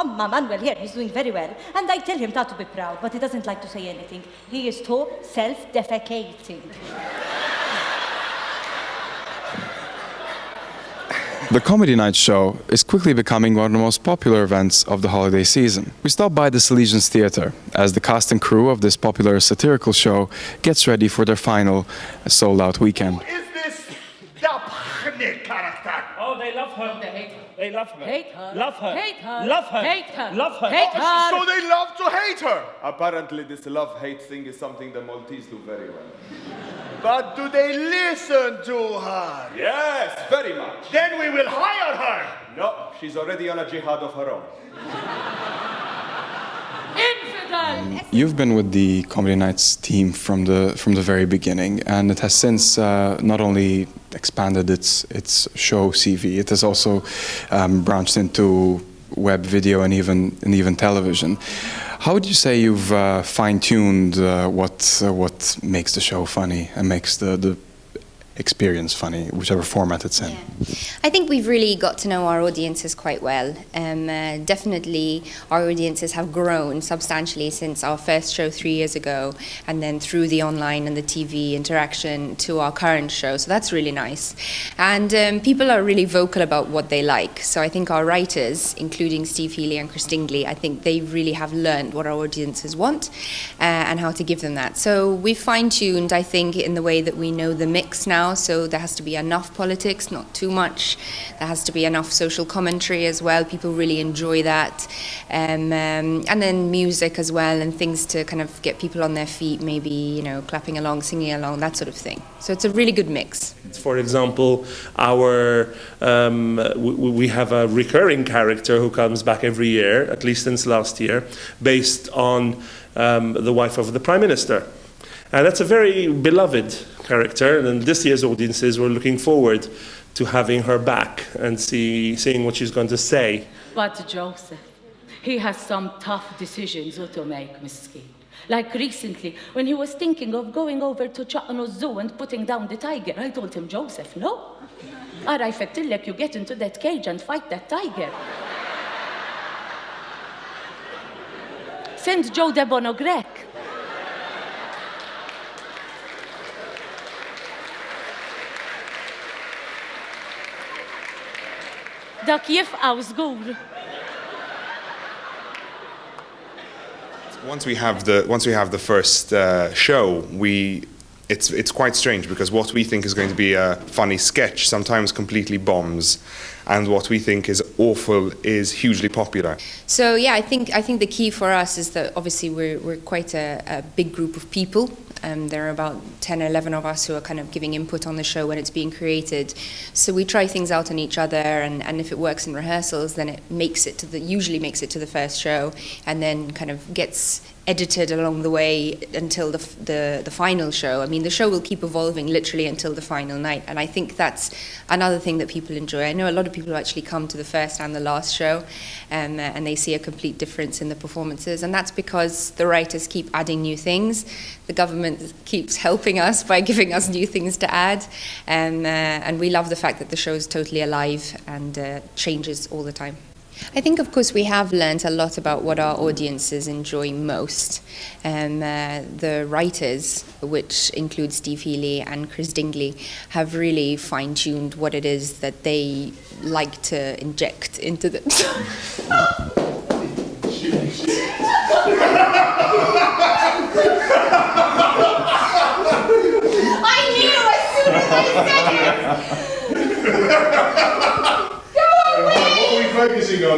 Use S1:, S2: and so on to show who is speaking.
S1: Manuel here, he's doing very well. And I tell him not to be proud, but he doesn't like to say anything. He is too self-defecating.
S2: The Comedy Night show is quickly becoming one of the most popular events of the holiday season. We stop by the Salesians Theatre as the cast and crew of this popular satirical show gets ready for their final sold-out weekend.
S3: Who is this Daphne character?
S4: Oh, they love her.
S1: They hate her.
S4: They love her.
S1: Hate her.
S4: Love her.
S1: Hate her.
S4: Love her.
S1: Hate her.
S4: Love her.
S1: Hate her.
S3: So they love to hate her. Apparently this love-hate thing is something the Maltese do very well. But do they listen to her?
S5: Yes, very much.
S3: Then we will hire her.
S5: No, she's already on a jihad of her own.
S1: Infidel!
S2: You've been with the Comedy Nights team from the very beginning, and it has since not only expanded its show CV, it has also branched into web video and even television. How would you say you've fine-tuned what makes the show funny and makes the experience funny, whichever format it's in?
S6: Yeah. I think we've really got to know our audiences quite well. Definitely our audiences have grown substantially since our first show 3 years ago, and then through the online and the TV interaction to our current show, so that's really nice. And people are really vocal about what they like, so I think our writers, including Steve Healy and Chris Dingley, I think they really have learned what our audiences want and how to give them that. So we've fine-tuned, I think, in the way that we know the mix now. So there has to be enough politics, not too much. There has to be enough social commentary as well. People really enjoy that. And then music as well, and things to kind of get people on their feet, maybe, you know, clapping along, singing along, that sort of thing. So it's a really good mix.
S4: For example, we have a recurring character who comes back every year, at least since last year, based on the wife of the Prime Minister. And that's a very beloved character, and this year's audiences were looking forward to having her back and seeing what she's going to say.
S1: But Joseph, he has some tough decisions to make, Mrs. Key. Like recently, when he was thinking of going over to Chattanooga Zoo and putting down the tiger, I told him, Joseph, no. I fetillek, you get into that cage and fight that tiger. Send Joe Debonogrek. Dak jifqaw żgur.
S7: Once we have the first show, it's quite strange because what we think is going to be a funny sketch sometimes completely bombs, and what we think is awful is hugely popular.
S6: So yeah, I think the key for us is that obviously we're quite a big group of people. There are about 10 or 11 of us who are kind of giving input on the show when it's being created. So we try things out on each other, and if it works in rehearsals, then it usually makes it to the first show, and then kind of gets edited along the way until the final show. I mean, the show will keep evolving literally until the final night, and I think that's another thing that people enjoy. I know a lot of people actually come to the first and the last show, and they see a complete difference in the performances, and that's because the writers keep adding new things. The government keeps helping us by giving us new things to add, and we love the fact that the show is totally alive and changes all the time. I think, of course, we have learned a lot about what our audiences enjoy most. The writers, which include Steve Healy and Chris Dingley, have really fine-tuned what it is that they like to inject into the... I knew as soon as I said it!
S3: What are we focusing on